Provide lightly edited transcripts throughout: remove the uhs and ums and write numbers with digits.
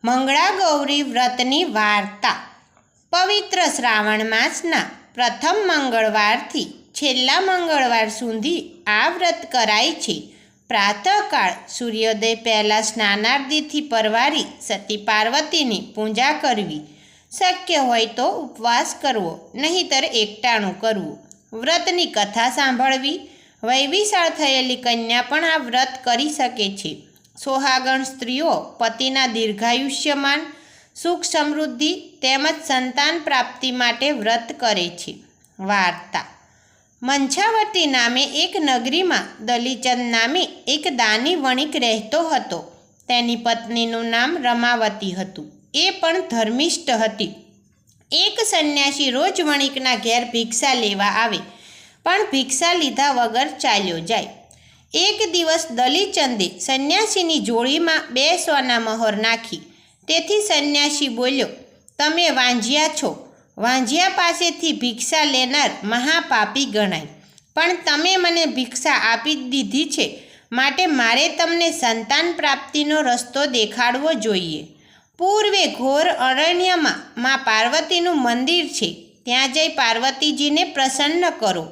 મંગળા ગૌરી વ્રતની વાર્તા. પવિત્ર શ્રાવણ માસના પ્રથમ મંગળવારથી છેલ્લા મંગળવાર સુધી આ વ્રત કરાય છે. પ્રાતઃકાળ સૂર્યોદય પહેલાં સ્નાનાદિથી પરવારી સતી પાર્વતીની પૂજા કરવી. શક્ય હોય તો ઉપવાસ કરવો, નહીંતર એકટાણું કરવું. વ્રતની કથા સાંભળવી. વૈવિશાળ થયેલી કન્યા પણ આ વ્રત કરી શકે છે. સોહાગણ સ્ત્રીઓ પતિના દીર્ઘાયુષ્યમાન, સુખ સમૃદ્ધિ તેમજ સંતાન પ્રાપ્તિ માટે વ્રત કરે છે. વાર્તા. મંછાવતી નામે એક નગરીમાં દલીચંદ નામે એક દાની વણિક રહેતો હતો. તેની પત્નીનું નામ રમાવતી હતું. એ પણ ધર્મિષ્ઠ હતી. એક સંન્યાસી રોજ વણિકના ઘેર ભિક્ષા લેવા આવે, પણ ભિક્ષા લીધા વગર ચાલ્યો જાય. એક દિવસ દલીચંદે સંન્યાસીની જોડીમાં 2 સોના મહોર નાખી. તેથી સંન્યાસી બોલ્યો, તમે વાંઝિયા છો. વાંઝિયા પાસેથી ભિક્ષા લેનાર મહાપાપી ગણાય. પણ તમે મને ભિક્ષા આપી દીધી છે, માટે મારે તમને સંતાન પ્રાપ્તિનો રસ્તો દેખાડવો જોઈએ. પૂર્વે ઘોર અરણ્યમાં મા પાર્વતીનું મંદિર છે. ત્યાં જઈ પાર્વતીજીને પ્રસન્ન કરો.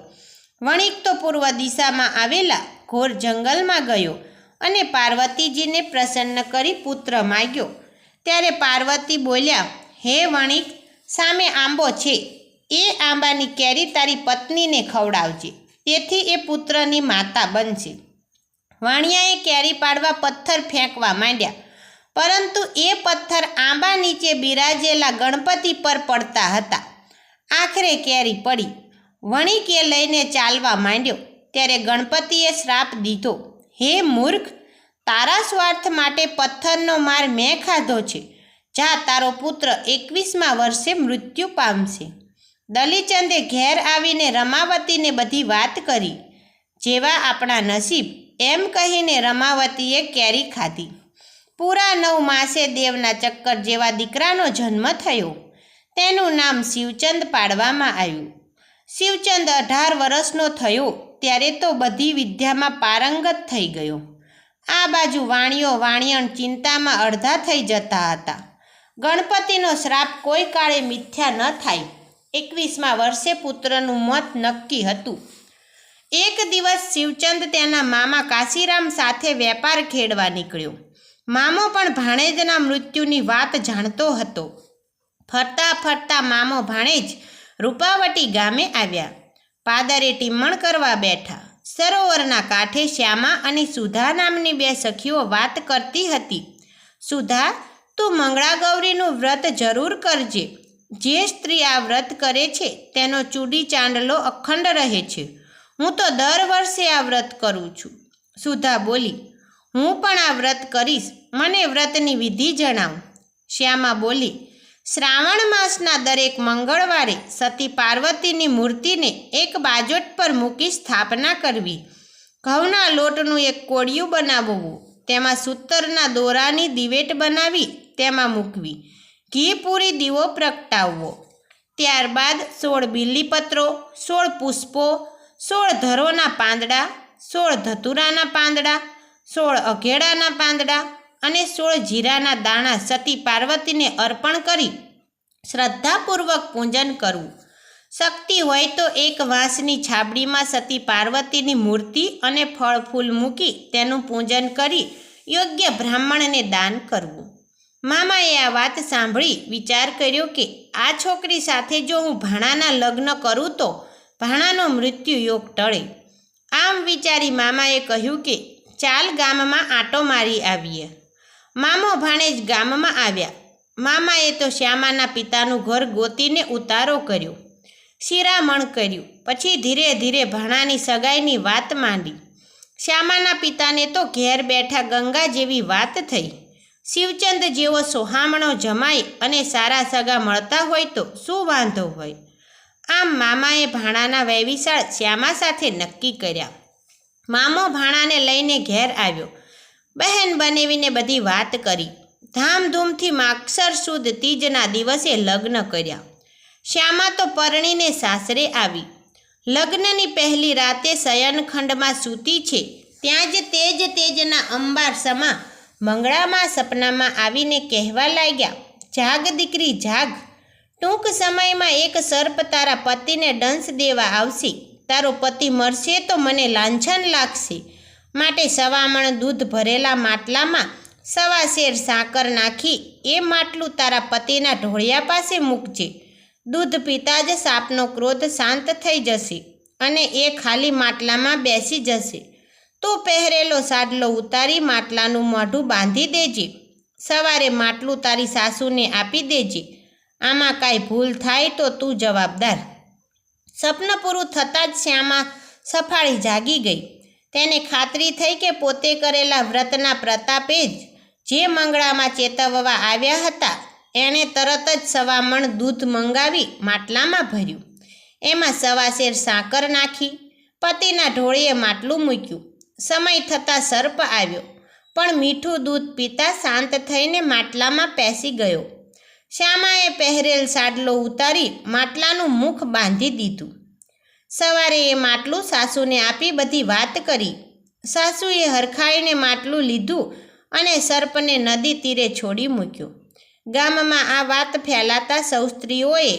વણિક તો પૂર્વ દિશામાં આવેલા ઘોર જંગલમાં ગયો અને પાર્વતીજીને પ્રસન્ન કરી પુત્ર માગ્યો. ત્યારે પાર્વતી બોલ્યા, હે વણિક, સામે આંબો છે. એ આંબાની કેરી તારી પત્નીને ખવડાવજે, તેથી એ પુત્રની માતા બનશે. વાણિયાએ કેરી પાડવા પથ્થર ફેંકવા માંડ્યા, પરંતુ એ પથ્થર આંબા નીચે બિરાજેલા ગણપતિ પર પડતા હતા. આખરે કેરી પડી. વણિક એ લઈને ચાલવા માંડ્યો. ત્યારે ગણપતિએ શ્રાપ દીધો, હે મૂર્ખ, તારા સ્વાર્થ માટે પથ્થરનો માર મેં ખાધો છે. જા, તારો પુત્ર 21મા વર્ષે મૃત્યુ પામશે. દલીચંદે ઘેર આવીને રમાવતીને બધી વાત કરી. જેવા આપણા નસીબ, એમ કહીને રમાવતીએ કેરી ખાધી. પૂરા 9 માસે દેવના ચક્કર જેવા દીકરાનો જન્મ થયો. તેનું નામ શિવચંદ પાડવામાં આવ્યું. શિવચંદ 18 વર્ષનો થયો ત્યારે તો બધી વિદ્યામાં પારંગત થઈ ગયો. આ બાજુ વાણિયો વાણિયણ ચિંતામાં અડધા થઈ જતા હતા. ગણપતિનો શ્રાપ કોઈ કાળે મિથ્યા ન થાય. 21મા વર્ષે પુત્રનું મોત નક્કી હતું. એક દિવસ શિવચંદ તેના મામા કાશીરામ સાથે વેપાર ખેડવા નીકળ્યો. મામો પણ ભાણેજના મૃત્યુની વાત જાણતો હતો. ફરતા ફરતા મામો ભાણેજ રૂપાવટી ગામે આવ્યા. પાદરે ટીમણ કરવા બેઠા. સરોવરના કાંઠે શ્યામા અને સુધા નામની 2 સખીઓ વાત કરતી હતી. સુધા, તું મંગળા ગૌરીનું વ્રત જરૂર કરજે. જે સ્ત્રી આ વ્રત કરે છે તેનો ચૂડી ચાંદલો અખંડ રહે છે. હું તો દર વર્ષે આ વ્રત કરું છું. સુધા બોલી, હું પણ આ વ્રત કરીશ. મને વ્રતની વિધિ જણાવ. શ્યામા બોલી, શ્રાવણ માસના દરેક મંગળવારે સતી પાર્વતીની મૂર્તિને એક બાજોટ પર મૂકી સ્થાપના કરવી. ઘઉંના લોટનું એક કોળિયું બનાવવું. તેમાં સૂતરના દોરાની દિવેટ બનાવી તેમાં મૂકવી. ઘી પૂરી દીવો પ્રગટાવવો. ત્યારબાદ 16 બીલીપત્રો, 16 પુષ્પો, 16 ધરોના પાંદડા, 16 ધતુરાના પાંદડા, 16 અઘેડાના પાંદડા અને 16 જીરાના દાણા સતી પાર્વતીને અર્પણ કરી શ્રદ્ધાપૂર્વક પૂજન કરવું. શક્તિ હોય તો એક વાંસની છાબડીમાં સતી પાર્વતીની મૂર્તિ અને ફળ ફૂલ મૂકી તેનું પૂજન કરી યોગ્ય બ્રાહ્મણને દાન કરવું. મામાએ આ વાત સાંભળી વિચાર કર્યો કે આ છોકરી સાથે જો હું ભાણાના લગ્ન કરું તો ભાણાનો મૃત્યુ યોગ ટળે. આમ વિચારી મામાએ કહ્યું કે ચાલ ગામમાં આંટો મારી આવીએ. મામો ભાણેજ ગામમાં આવ્યા. મામાએ તો શ્યામાના પિતાનું ઘર ગોતીને ઉતારો કર્યો, શિરામણ કર્યું. પછી ધીરે ધીરે ભાણાની સગાઈની વાત માંડી. શ્યામાના પિતાને તો ઘેર બેઠા ગંગા જેવી વાત થઈ. શિવચંદ જેવો સોહામણો જમાઈ અને સારા સગા મળતા હોય તો શું વાંધો હોય. આમ મામાએ ભાણાના વૈવિશાળ શ્યામા સાથે નક્કી કર્યા. મામો ભાણાને લઈને ઘેર આવ્યો. બહેન બનેવીને બધી વાત કરી. ધામધૂમથી માગસર સુદ તીજના દિવસે લગ્ન કર્યા. શ્યામા તો પરણીને સાસરે આવી. લગ્નની પહેલી રાતે શયનખંડમાં સૂતી છે ત્યાં જ તેજના અંબાર સમા મંગળામાં સપનામાં આવીને કહેવા લાગ્યા, જાગ દીકરી જાગ, ટૂંક સમયમાં એક સર્પ તારા પતિને દંશ દેવા આવશે. તારો પતિ મરશે તો મને લાંછન લાગશે. માટે સવામણ દૂધ ભરેલા માટલામાં 1.25 શેર સાકર નાખી એ માટલું તારા પતિના ઢોળિયા પાસે મૂકજે. દૂધ પીતા જ સાપનો ક્રોધ શાંત થઈ જશે અને એ ખાલી માટલામાં બેસી જશે. તું પહેરેલો સાડલો ઉતારી માટલાનું મોઢું બાંધી દેજે. સવારે માટલું તારી સાસુને આપી દેજે. આમાં કાંઈ ભૂલ થાય તો તું જવાબદાર. સપનું પૂરું થતાં જ શ્યામા સફાળી જાગી ગઈ. તેને ખાતરી થઈ કે પોતે કરેલા વ્રતના પ્રતાપે જ જે મંગળામાં ચેતવવા આવ્યા હતા એણે તરત જ 1.25 મણ દૂધ મંગાવી માટલામાં ભર્યું. એમાં 1.25 શેર સાકર નાખી પતિના ઢોળીએ માટલું મૂક્યું. સમય થતાં સર્પ આવ્યો, પણ મીઠું દૂધ પીતા શાંત થઈને માટલામાં પેસી ગયો. શ્યામાએ પહેરેલ સાડલો ઉતારી માટલાનું મુખ બાંધી દીધું. સવારે એ માટલું સાસુને આપી બધી વાત કરી. સાસુએ હરખાઈને માટલું લીધું અને સર્પને નદી તીરે છોડી મૂક્યો. ગામમાં આ વાત ફેલાતા સૌ સ્ત્રીઓએ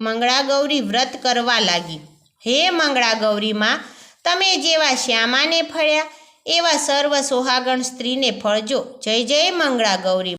મંગળાગૌરી વ્રત કરવા લાગી. હે મંગળાગૌરીમાં, તમે જેવા શ્યામાને ફળ્યા એવા સર્વ સોહાગણ સ્ત્રીને ફળજો. જય જય મંગળાગૌરી.